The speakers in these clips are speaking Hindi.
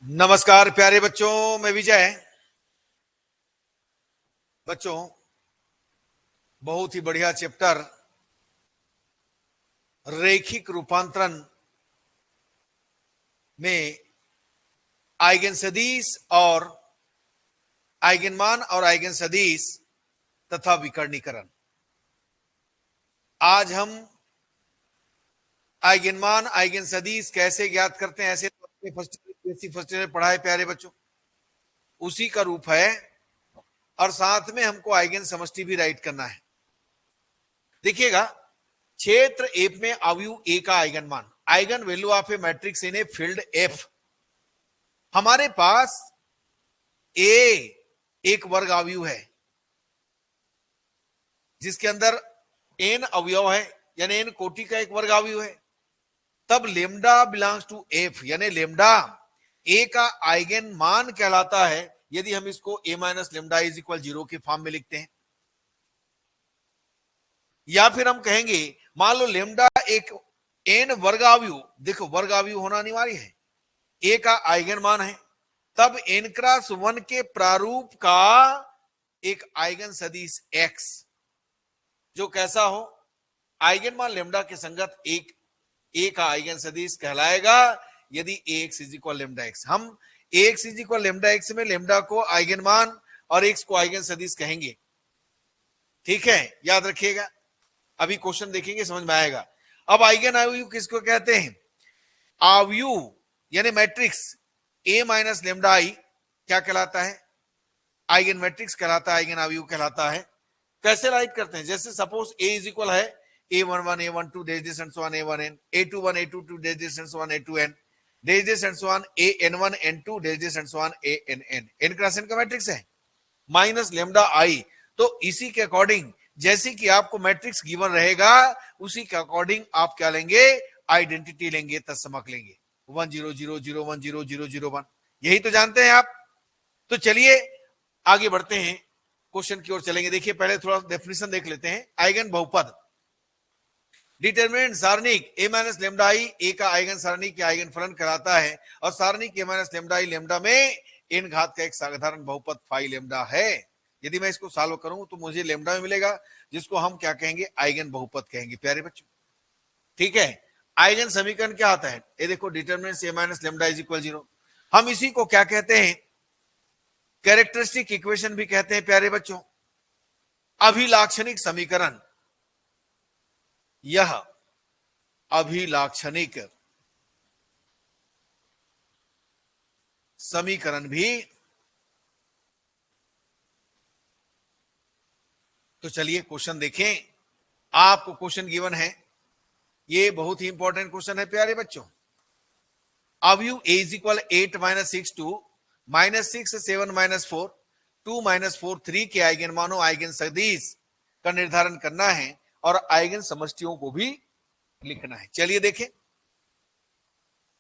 नमस्कार प्यारे बच्चों, मैं विजय। बच्चों, बहुत ही बढ़िया चैप्टर रैखिक रूपांतरण में आइगन सदिश और आइगन मान और आइगन सदिश तथा विकर्णीकरण। आज हम आइगन मान आइगन सदिश कैसे ज्ञात करते हैं, ऐसे तो फर्स्ट ईयर पढ़ा है प्यारे बच्चों, उसी का रूप है। और साथ में हमको आइगन समष्टि भी राइट करना है। देखिएगा, क्षेत्र एफ में अवयव ए का आइगन मान, eigen value of A matrix in a field F. हमारे पास ए एक वर्ग अवयव है जिसके अंदर एन अवयव है, यानी एन कोटि का एक वर्ग अवयव है। तब लेमडा बिलोंग्स टू एफ, यानी लेमडा ए का आइगन मान कहलाता है यदि हम इसको ए माइनस लेमडा इज इक्वल 0 के फॉर्म में लिखते हैं। या फिर हम कहेंगे, मान लो लेमडा एक एन वर्गावयु, देखो वर्गावयु होना अनिवार्य है, ए का आइगन मान है, तब एन क्रॉस 1 के प्रारूप का एक आइगन सदिश एक्स, जो कैसा हो, आइगन मान लेमडा के संगत एक ए का आइगन सदिश कहलाएगा यदि x is equal lambda x. हम x is equal lambda x में लेमडा को आइगन मान और एक्स को आइगन सदिश कहेंगे। ठीक है, याद रखिएगा, अभी क्वेश्चन देखेंगे समझ में आएगा। अब आइगन अवयव किसको कहते हैं? अवयव यानी मैट्रिक्स ए माइनस लेमडा आई क्या कहलाता है? आइगन मैट्रिक्स कहलाता है, आइगन अवयव कहलाता है। कैसे राइट करते हैं? जैसे सपोज ए इज इक्वल है a11 a12 डेज डिस्टेंस 1 a1n a21 a22 डेज डिस्टेंस 1 a2n डेज डिस्टेंस 1 an1 n2 डेज डिस्टेंस 1 ann, एन क्रॉस एन का मैट्रिक्स है माइनस लेमडा आई। तो इसी के अकॉर्डिंग जैसे कि आपको मैट्रिक्स गिवन रहेगा उसी के अकॉर्डिंग आप क्या लेंगे? आइडेंटिटी लेंगे, तत्समक लेंगे 1 0 0 0 1 0 0 0 1। यही तो जानते हैं आप। तो चलिए आगे बढ़ते हैं, क्वेश्चन की ओर चलेंगे। देखिए पहले थोड़ा डेफिनेशन देख लेते हैं। आइगन बहुपद डिटरमिनेंट सारणिक A minus lambda I A का आइगन सारणिक या आइगन फलन कहलाता है, और सारणिक A minus lambda I lambda में एन घात का एक साधारण बहुपद फाई लेमडा है। यदि मैं इसको सॉल्व करूं तो मुझे लेमडा में मिलेगा, जिसको हम क्या कहेंगे? आइगन बहुपद कहेंगे प्यारे बच्चों। ठीक है, आइगन समीकरण क्या आता है? ये देखो, determinant A minus lambda is equal 0। हम इसी को क्या कहते हैं? कैरेक्टरिस्टिक इक्वेशन भी कहते हैं प्यारे बच्चों। अभिलाक्षणिक समीकरण, यह अभिलाक्षणिक समीकरण भी। तो चलिए क्वेश्चन देखें। आपको क्वेश्चन गिवन है, ये बहुत ही इंपॉर्टेंट क्वेश्चन है प्यारे बच्चों। अवयव A is equal 8 minus 6 2 minus 6 7 minus 4 2 minus 4 3 के आइगन मानो आइगन सदिश का निर्धारण करना है और आइगन समष्टियों को भी लिखना है। चलिए देखें,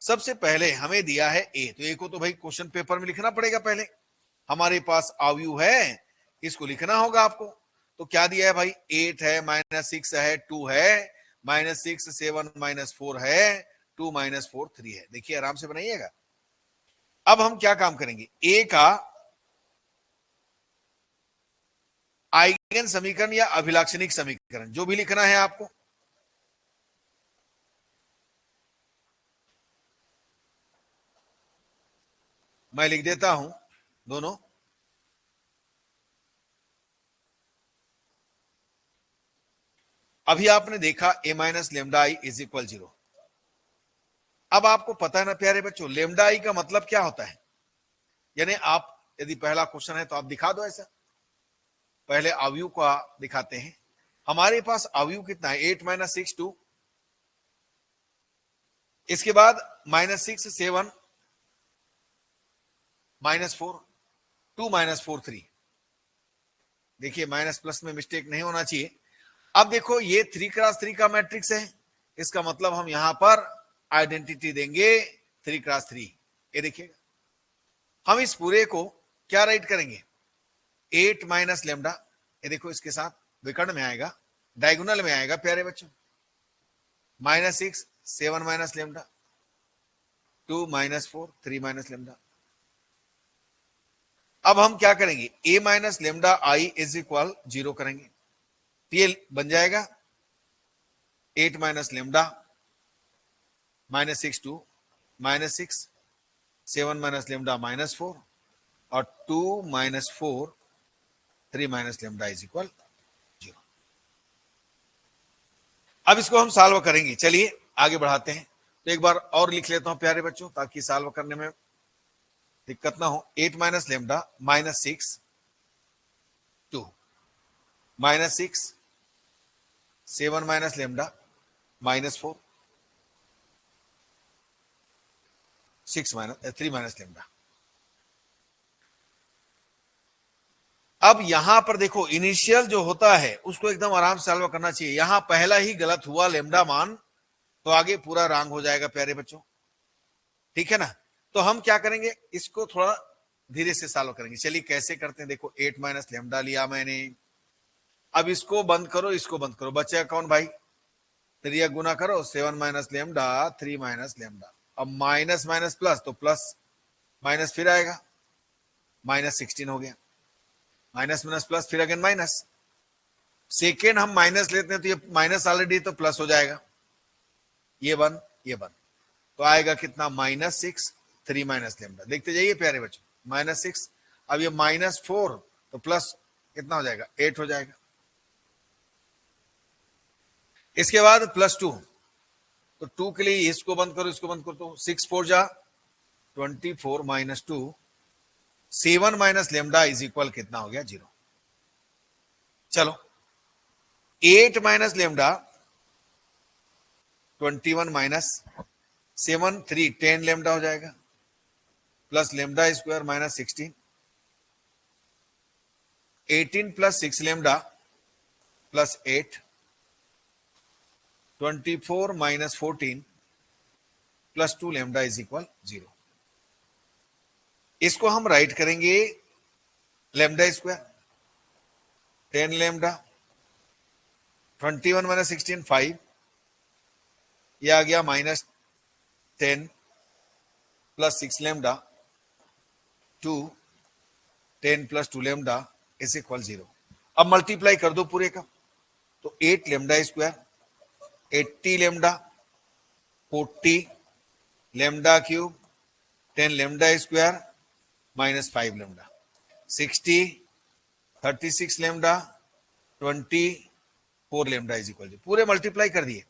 सबसे पहले हमें दिया है ए, तो ए को तो भाई क्वेश्चन पेपर में लिखना पड़ेगा। पहले हमारे पास अवयव है, इसको लिखना होगा आपको। तो क्या दिया है भाई? 8 है, माइनस 6 है, 2 है, माइनस 6 7 माइनस 4 है, 2 माइनस 4 3 है। देखिए आराम से बनाइएगा। अब हम क्या काम करेंगे? ए का आइगन समीकरण या अभिलाक्षणिक समीकरण जो भी लिखना है आपको, मैं लिख देता हूं दोनों। अभी आपने देखा A minus lambda I is equal 0। अब आपको पता है ना प्यारे बच्चों, लेमडा आई का मतलब क्या होता है? यानी आप यदि पहला क्वेश्चन है तो आप दिखा दो ऐसा। पहले अवयव का दिखाते हैं। हमारे पास अवयव कितना है? 8 माइनस 6 2, इसके बाद माइनस 6 7 माइनस 4 2 माइनस 4 3। देखिए माइनस प्लस में मिस्टेक नहीं होना चाहिए। अब देखो ये 3 क्रॉस 3 का मैट्रिक्स है, इसका मतलब हम यहां पर आइडेंटिटी देंगे 3 क्रॉस 3। ये देखिएगा, हम इस पूरे को क्या राइट करेंगे? 8 माइनस लेमडा, ये देखो इसके साथ विकर्ण में आएगा, डायगोनल में आएगा प्यारे बच्चों, minus 6 7 minus lambda 2 minus 4 3 minus lambda. अब हम क्या करेंगे, a minus lambda I is equal 0 करेंगे, तो ये बन जाएगा 8 माइनस लेमडा -6 2 -6 7 माइनस लेमडा -4 और 2 minus 4 3 minus lambda is equal 0। अब इसको हम सॉल्व करेंगे, चलिए आगे बढ़ाते हैं। तो एक बार और लिख लेता हूं प्यारे बच्चों, ताकि सॉल्व करने में दिक्कत ना हो। 8 minus lambda -6 2 -6 7 minus lambda -4 3 minus lambda. अब यहां पर देखो, इनिशियल जो होता है उसको एकदम आराम से सॉल्व करना चाहिए। यहां पहला ही गलत हुआ लेमडा मान, तो आगे पूरा रॉन्ग हो जाएगा प्यारे बच्चों, ठीक है ना। तो हम क्या करेंगे, इसको थोड़ा धीरे से सॉल्व करेंगे। चलिए कैसे करते हैं, देखो 8 माइनस लेमडा लिया मैंने, अब इसको बंद करो, इसको बंद करो, बचेगा कौन भाई, 3 गुना करो, 7 माइनस लेमडा 3 माइनस लेमडा। अब माइनस माइनस प्लस, तो प्लस माइनस फिर आएगा, -16 हो गया, माइनस माइनस प्लस फिर अगेन माइनस। सेकेंड हम माइनस लेते हैं तो ये माइनस ऑलरेडी, तो प्लस हो जाएगा, ये बन ये बन, तो आएगा कितना, -6 3 माइनस लेमडा। देखते जाइए प्यारे बच्चों, -6, अब ये -4 तो प्लस कितना हो जाएगा, 8 हो जाएगा। इसके बाद +2, तो 2 के लिए इसको बंद करो, इसको बंद करो, तो 6 4 जा 24 -2 7 माइनस लेमडा इज इक्वल कितना हो गया, 0। चलो 8 माइनस लेमडा 21 माइनस 7 3 10 लेमडा हो जाएगा, plus lambda square -16 18 plus 6 lambda plus 8 24 minus 14 plus 2 lambda is equal 0। इसको हम राइट करेंगे लेमडा स्क्वायर 10 लेमडा 21 माइनस 16 5, ये आ गया -10 plus 6 lambda 2 10 plus 2 lambda is equal 0। अब मल्टीप्लाई कर दो पूरे का, तो 8 lambda square 80 lambda 40 lambda cube 10 lambda square -5 lambda 60 36 lambda 24 lambda is equal, पूरे मल्टीप्लाई कर दिए।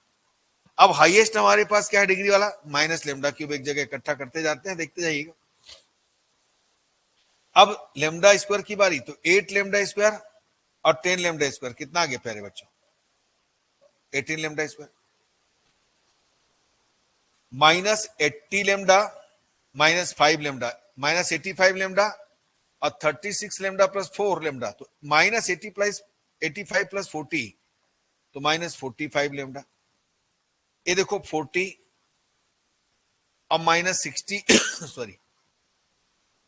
अब हाईएस्ट हमारे पास क्या है डिग्री वाला, माइनस लेमडा क्यूब, एक जगह इकट्ठा करते जाते हैं, देखते जाइएगा। अब लेमडा स्क्वायर की बारी, तो 8 लेमडा स्क्वायर और 10 लेमडा स्क्वायर कितना आ गया प्यारे बच्चों, 18 lambda square -80 lambda -5 lambda -85 lambda और 36 लेमडा प्लस 4 लेमडा, तो -80 प्लस 85 प्लस 40, तो -45 लेमडा। ये देखो 40 और -60 सॉरी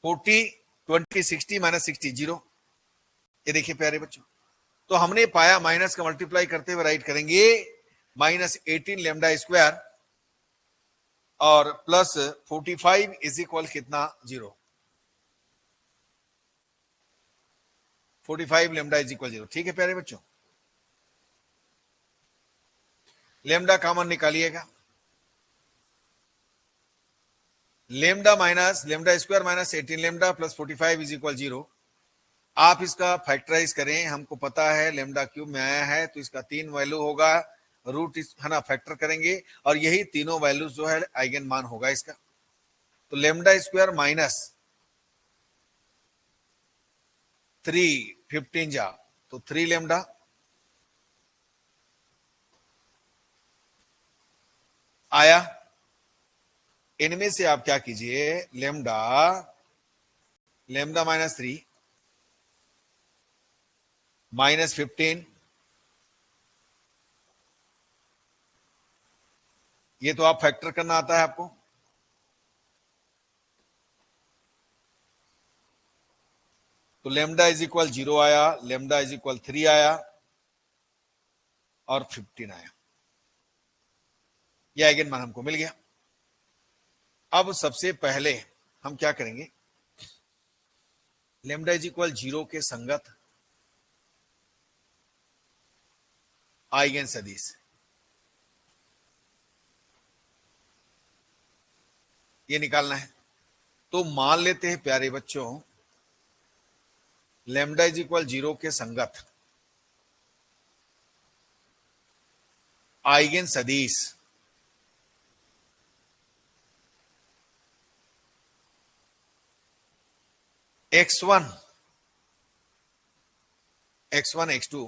40 20 60 -60 0, ये देखिए प्यारे बच्चों। तो हमने पाया माइनस का मल्टीप्लाई करते हुए राइट करेंगे -18 लेमडा स्क्वायर और प्लस 45 इज इक्वल कितना, 0। 45 लेमडा इज इक्वल 0, ठीक है प्यारे बच्चों। लेमडा कॉमन निकालिएगा, lambda minus lambda square -18 lambda plus 45 is equal 0। आप इसका फैक्टराइज करें, हमको पता है लेमडा क्यूब में आया है, तो इसका 3 वैल्यू होगा, रूट है ना, फैक्टर करेंगे और यही तीनों वैल्यूज जो है आइगन मान होगा इसका। तो लेमडा स्क्वायर -3 15 जा, तो 3 लेमडा आया। इनमें से आप क्या कीजिए, लेमडा -3 -15, ये तो आप फैक्टर करना आता है आपको, तो लेमडा इज इक्वल 0 आया, लेमडा इज इक्वल 3 आया और 15 आया, ये आइगन मान हमको मिल गया। अब सबसे पहले हम क्या करेंगे, लेमडा इज इक्वल 0 के संगत आइगन सदिश, ये निकालना है। तो मान लेते हैं प्यारे बच्चों, लेमडा इज इक्वल 0 के संगत आइगन सदिश x1 x2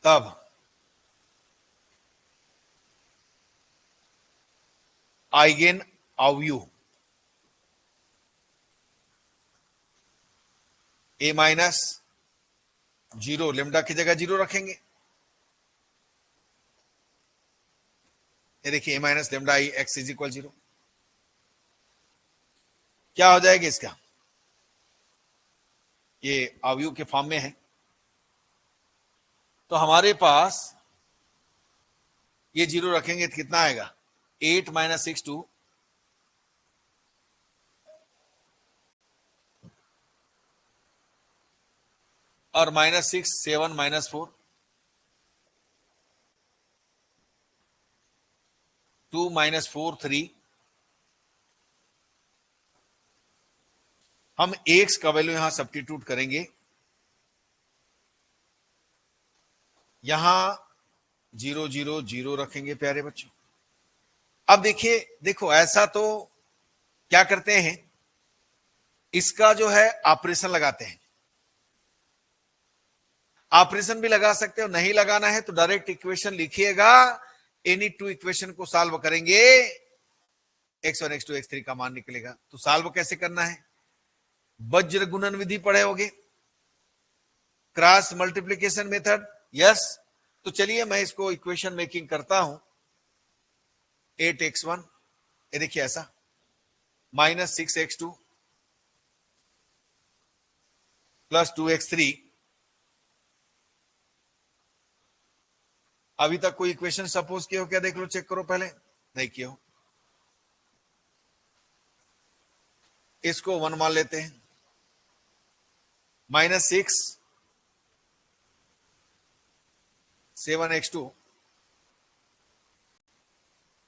तब आइगन अवयु a माइनस 0, लेमडा की जगह 0 रखेंगे। ये देखिए a minus lambda I x is equal 0, क्या हो जाएगा इसका, ये अवयव के फॉर्म में है। तो हमारे पास ये 0 रखेंगे तो कितना आएगा, 8 माइनस 6 2 और माइनस 6 7 माइनस 4 2 माइनस 4 3। हम एक्स का वैल्यू यहां सब्स्टिट्यूट करेंगे, यहां 0 0 0 रखेंगे प्यारे बच्चों। अब देखिए, देखो ऐसा तो क्या करते हैं, इसका जो है ऑपरेशन लगाते हैं। ऑपरेशन भी लगा सकते हो, नहीं लगाना है तो डायरेक्ट इक्वेशन लिखिएगा, एनी टू इक्वेशन को सॉल्व करेंगे, x1 x2 x3 का मान निकलेगा। तो सॉल्व कैसे करना है, वज्र गुणन विधि पढ़े होगे, क्रॉस मल्टीप्लिकेशन मेथड, यस। तो चलिए मैं इसको इक्वेशन मेकिंग करता हूं। 8x1, ये देखिए ऐसा, माइनस 6x2 प्लस 2x3। अभी तक कोई इक्वेशन सपोज किया हो क्या, देख लो, चेक करो, पहले नहीं किया हो। इसको 1 मान लेते हैं, माइनस 6 7x2,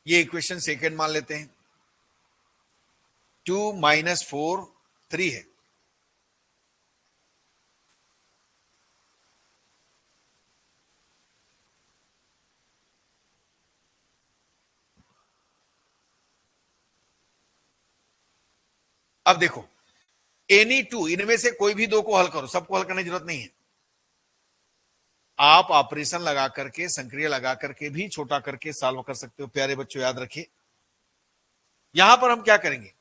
ये इक्वेशन सेकेंड मान लेते हैं। 2 माइनस 4 3 है। अब देखो, एनी टू, इनमें से कोई भी दो को हल करो, सबको हल करने की जरूरत नहीं है। आप ऑपरेशन लगा करके, संक्रिया लगा करके भी छोटा करके सॉल्व कर सकते हो प्यारे बच्चों, याद रखिए। यहां पर हम क्या करेंगे,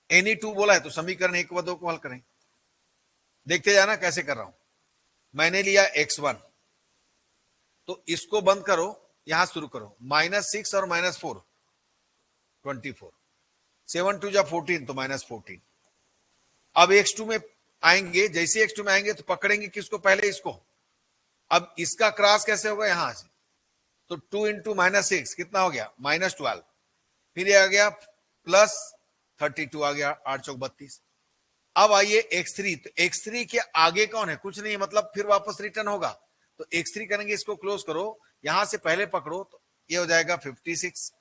एनी टू बोला है तो समीकरण 1 व 2 को हल करें। देखते जाना कैसे कर रहा हूं। मैंने लिया x1, तो इसको बंद करो, यहां शुरू करो, माइनस 6 और माइनस 4 24, 7 2 जा 14, तो माइनस 14। अब x2 में आएंगे, जैसे x2 में आएंगे तो पकड़ेंगे किसको, पहले इसको। अब इसका क्रॉस कैसे होगा, यहां से, तो 2 इंटू माइनस 6 कितना हो गया, माइनस 12। फिर ये आ गया प्लस 32 आ गया, 8 चौक 32। अब आइए x3, तो x3 के आगे कौन है, कुछ नहीं, मतलब फिर वापस रिटर्न होगा। तो x3 करेंगे, इसको क्लोज करो, यहां से पहले पकड़ो, तो ये हो जाएगा 56।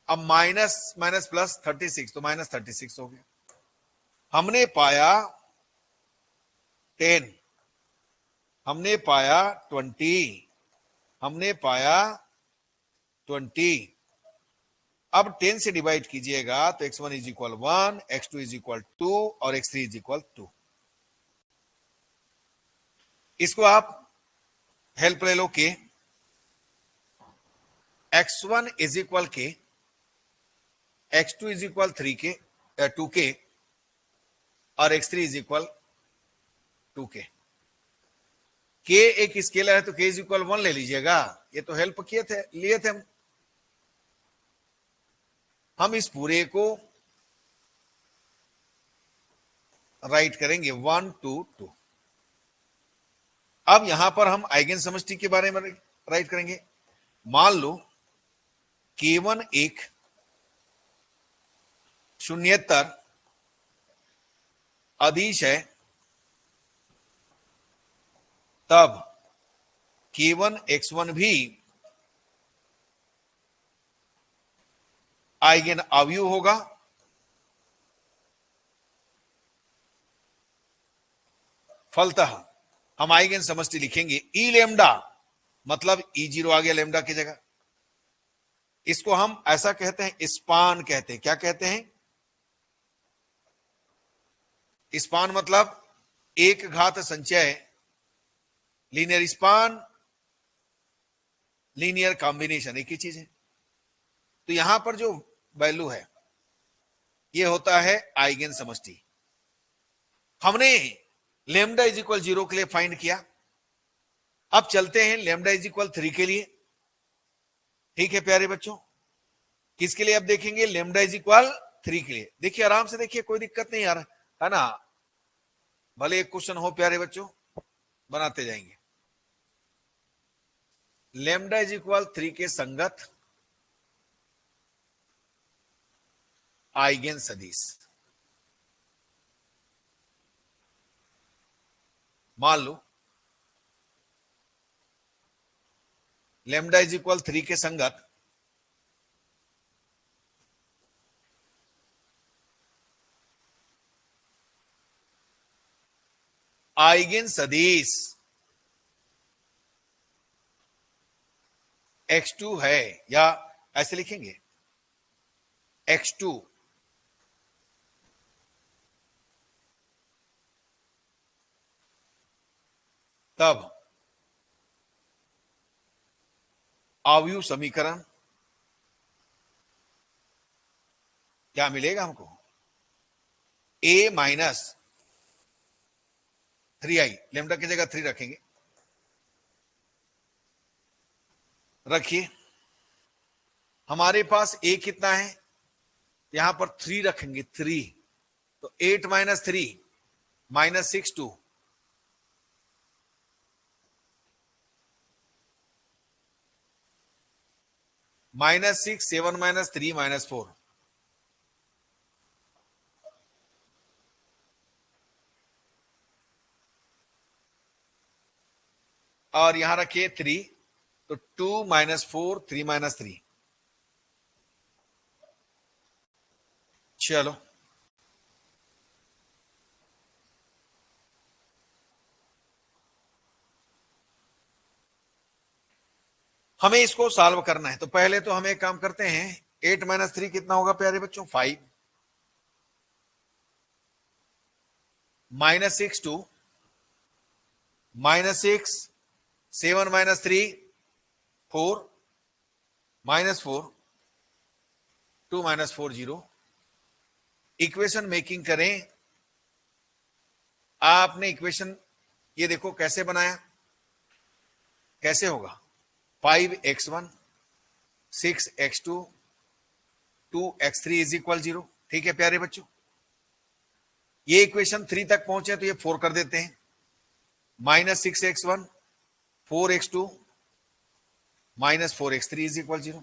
अब माइनस माइनस प्लस 36, तो माइनस 36 हो गया। हमने पाया 10, हमने पाया 20, हमने पाया 20। अब 10 से डिवाइड कीजिएगा तो x1 is equal 1, x2 is equal 2 और x3 इज इक्वल 2। इसको आप हेल्प ले लो के x1 इज इक्वल के, x2 इज इक्वल 3 के 2 के और x3 इज इक्वल 2 के। के एक स्केलर है तो k इज इक्वल 1 ले लीजिएगा। ये तो हेल्प किए थे, लिए थे हम इस पूरे को राइट करेंगे 1 2 2। अब यहां पर हम आइगन समष्टि के बारे में राइट करेंगे। मान लो K1 एक शून्येतर अदिश है, तब K1 X1 भी आइगन अवयव होगा। फलतः हम आइगन समष्टि लिखेंगे ई लेमडा, मतलब E0 आ गया लेमडा की जगह। इसको हम ऐसा कहते हैं, स्पान कहते हैं। क्या कहते हैं? स्पान मतलब एक घात संचय, लीनियर स्पान, लीनियर कॉम्बिनेशन, एक ही चीज है। तो यहां पर जो वैल्यू है ये होता है आइगन समष्टि। हमने लेमडा इज इक्वल 0 के लिए फाइंड किया। अब चलते हैं लेमडा इज इक्वल 3 के लिए। ठीक है प्यारे बच्चों, किसके लिए अब देखेंगे? लेमडा इज इक्वल 3 के लिए। देखिए आराम से देखिए, कोई दिक्कत नहीं आ रहा है ना। भले एक क्वेश्चन हो प्यारे बच्चों, बनाते जाएंगे। लेमडा इज इक्वल 3 के संगत आइगन सदिश। मान लो लेमडा इज इक्वल 3 के संगत आइगन सदिश x2 है, या ऐसे लिखेंगे x2 तब अवयव समीकरण क्या मिलेगा हमको? a माइनस 3i, लेमडा की जगह 3 रखेंगे। रखिए, हमारे पास a कितना है? यहां पर 3 रखेंगे, 3, तो 8 minus 3 minus 6 2, minus 6 7 minus 3 minus 4, और यहां रखिए 3, तो 2 माइनस 4 3 माइनस 3। चलो हमें इसको सॉल्व करना है, तो पहले तो हम एक काम करते हैं। 8 माइनस 3 कितना होगा प्यारे बच्चों? 5, minus 6 2, minus 6 7 minus 3 4, minus 4 2 minus 4 0। Equation making करें। आपने इक्वेशन ये देखो कैसे बनाया, कैसे होगा? 5x1 6x2 2x3 is equal 0। ठीक है प्यारे बच्चों, ये इक्वेशन 3 तक पहुंचे तो ये 4 कर देते हैं। Minus 6x1 4x2 minus 4x3 is equal 0,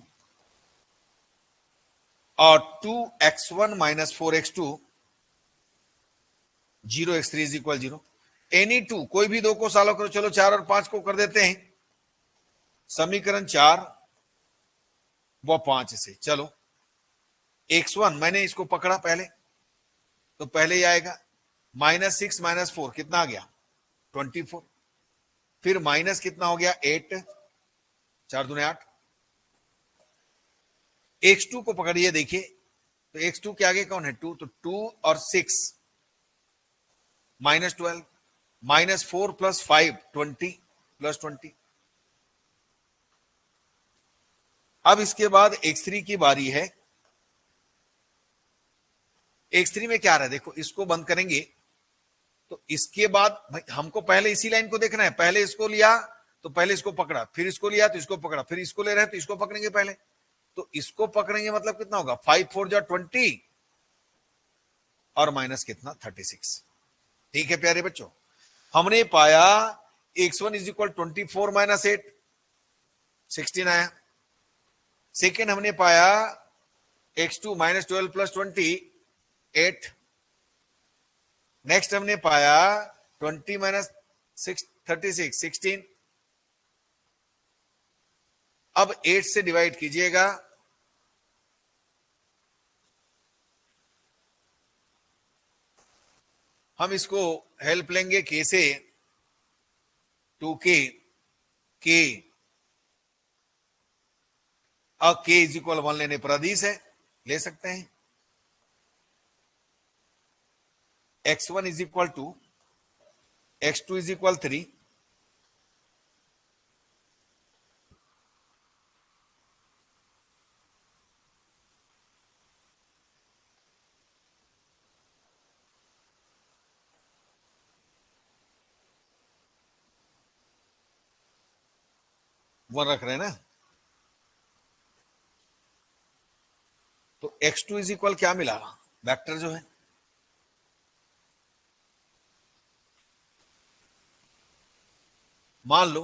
और 2x1 minus 4x2 0x3 is equal 0। Any two, कोई भी दो को सॉल्व करो। चलो 4 और 5 को कर देते हैं। समीकरण 4 व 5 से। चलो x1 मैंने इसको पकड़ा पहले, तो पहले ही आएगा माइनस 6 माइनस 4 कितना आ गया? 24। फिर माइनस कितना हो गया? 8, 4 दूने 8। x2 को पकड़िए, देखिए तो x2 के आगे कौन है? 2, तो 2 और 6 माइनस 12, माइनस 4 प्लस 5 20 प्लस 20। अब इसके बाद x3 की बारी है। x3 में क्या आ रहा है? देखो इसको बंद करेंगे तो इसके बाद भाई हमको पहले इसी लाइन को देखना है। पहले इसको लिया तो पहले इसको पकड़ा, फिर इसको लिया तो इसको पकड़ा, फिर इसको ले रहे हैं तो इसको पकड़ेंगे पहले। तो इसको पकड़ेंगे मतलब कितना होगा? 5 4 जा 20 और माइनस कितना? 36। ठीक है प्यारे बच्चों, हमने पाया x1 इज इक्वल 24 माइनस 8 16 आया। सेकेंड हमने पाया x2 माइनस 12 प्लस 20 8। नेक्स्ट हमने पाया 20 माइनस 36 16। अब 8 से डिवाइड कीजिएगा, हम इसको हेल्प लेंगे के से, 2k k, अब k इज इक्वल 1 लेने पर अदीस है, ले सकते हैं। x1 is equal to x2 is equal 3, one रख रहे हैं ना, तो x2 इज इक्वल क्या मिला, वेक्टर जो है, मान लो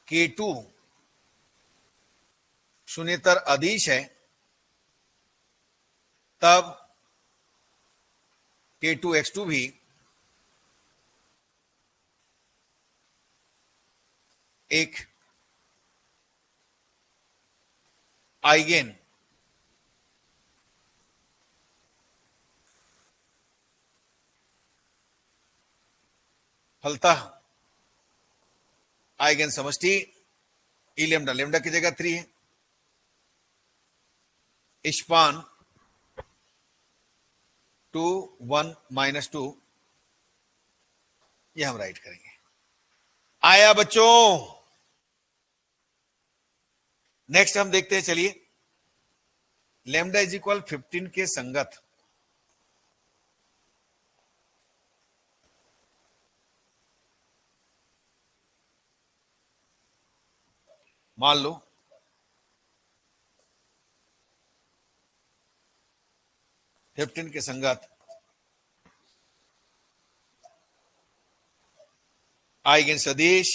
k2 शून्यतर अदिश है, तब k2 x2 भी एक आइगेन फलतः आइगेन समष्टि ई लेमडा, लेमडा की जगह 3 है, स्पान 2 1 माइनस 2, ये हम राइट करेंगे। आया बच्चों? नेक्स्ट हम देखते हैं, चलिए, लेमडा इज इक्वल 15 के संगत मान लो फिफ्टीन के संगत आइगेन सदिश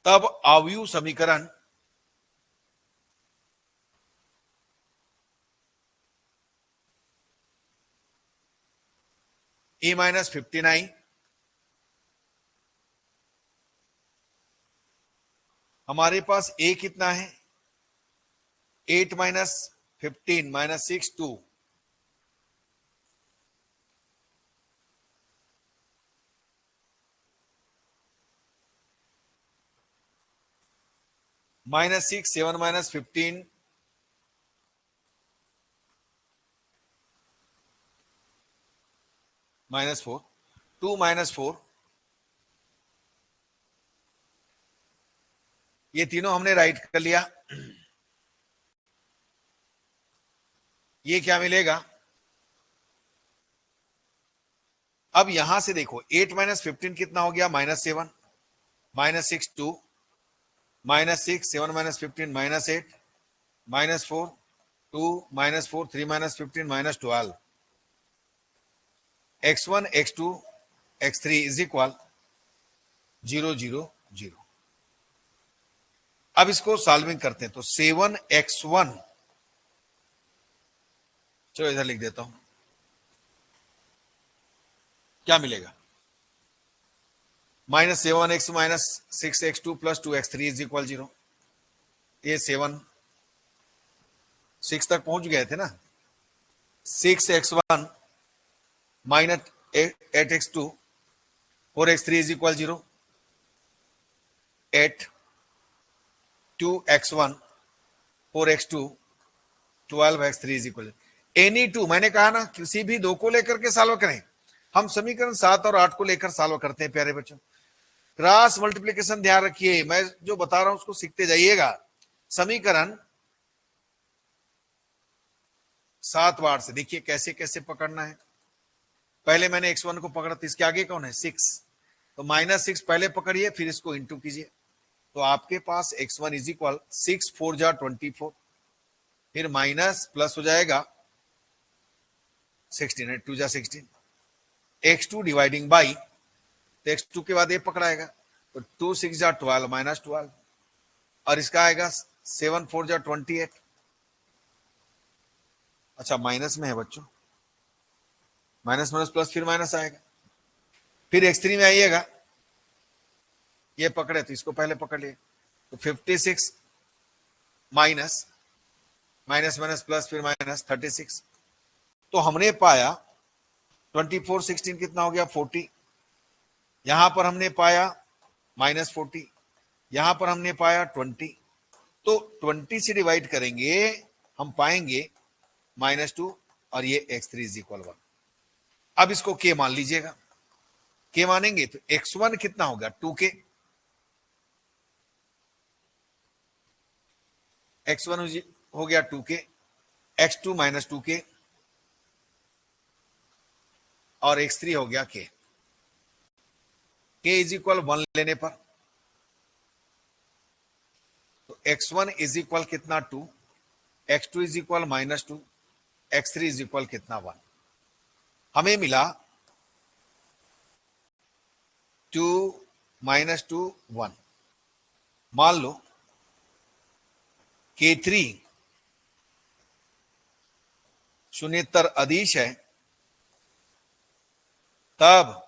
तब अवयव समीकरण ए माइनस 59 हमारे पास ए कितना है, 8 minus 15 minus 6 2, minus 6 7 minus 15 minus 4 2 minus 4, ये तीनों हमने राइट कर लिया। ये क्या मिलेगा, अब यहां से देखो 8 माइनस 15 कितना हो गया, minus 7 minus 6 2 minus 6 7 minus 15 minus 8 minus 4 2 minus 4 3 minus 15 minus 12, x1 x2 x3 is equal 0 0 0। अब इसको सॉल्विंग करते हैं, तो 7x1, चलो इधर लिख देता हूं, क्या मिलेगा, minus 7x minus 6x2 plus 2x3 is equal 0। ये 7 6 तक पहुंच गए थे ना, 6x1 minus 8x2 4x3 is equal 0, 8 2x1 4x2 12x3 is equal any two. मैंने कहा ना किसी भी दो को लेकर के सॉल्व करें, हम समीकरण 7 और 8 को लेकर सॉल्व करते हैं प्यारे बच्चों। क्रॉस मल्टीप्लिकेशन ध्यान रखिए, मैं जो बता रहा हूं उसको सीखते जाइएगा। समीकरण 7 बार से देखिए कैसे कैसे पकड़ना है। पहले मैंने x1 को पकड़ा, तो इसके आगे कौन है 6, तो माइनस 6 पहले पकड़िए, फिर इसको इंटू कीजिए, तो आपके पास x1 इज इक्वल 6 4 जा 24, फिर माइनस प्लस हो जाएगा 16 2 जा 16, x2 डिवाइडिंग बाई, तो x2 के बाद ये पकड़ाएगा, तो 2 6 जा 12 माइनस 12, और इसका आएगा 7 4 जा 28। अच्छा माइनस में है बच्चों, माइनस माइनस प्लस फिर माइनस आएगा, फिर x3 में आइएगा, ये पकड़े तो इसको पहले पकड़ लिए, तो 56 माइनस माइनस माइनस प्लस फिर माइनस 36, तो हमने पाया 24 16 कितना हो गया 40, यहां पर हमने पाया माइनस 40, यहां पर हमने पाया 20, तो 20 से डिवाइड करेंगे हम पाएंगे -2 और ये x3 इज इक्वल 1। अब इसको k मान लीजिएगा, k मानेंगे तो x1 कितना होगा 2k, x1 हो गया 2k, x2 माइनस 2k और x3 हो गया k। k इज इक्वल 1 लेने पर तो x1 इज इक्वल कितना 2, x2 is equal -2, x3 is equal कितना 1। हमें मिला 2 -2 1। मान लो k3 शून्येतर अदिश है, तब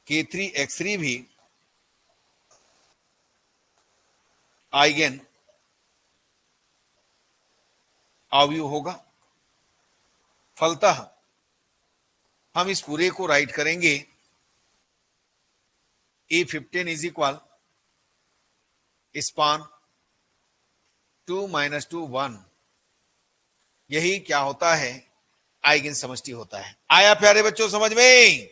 k3 x3 भी आइगन अवयव होगा। फलतः हम इस पूरे को राइट करेंगे E15 इज इक्वल स्पान 2 -2 1, यही क्या होता है आइगन समष्टि होता है। आया प्यारे बच्चों समझ में?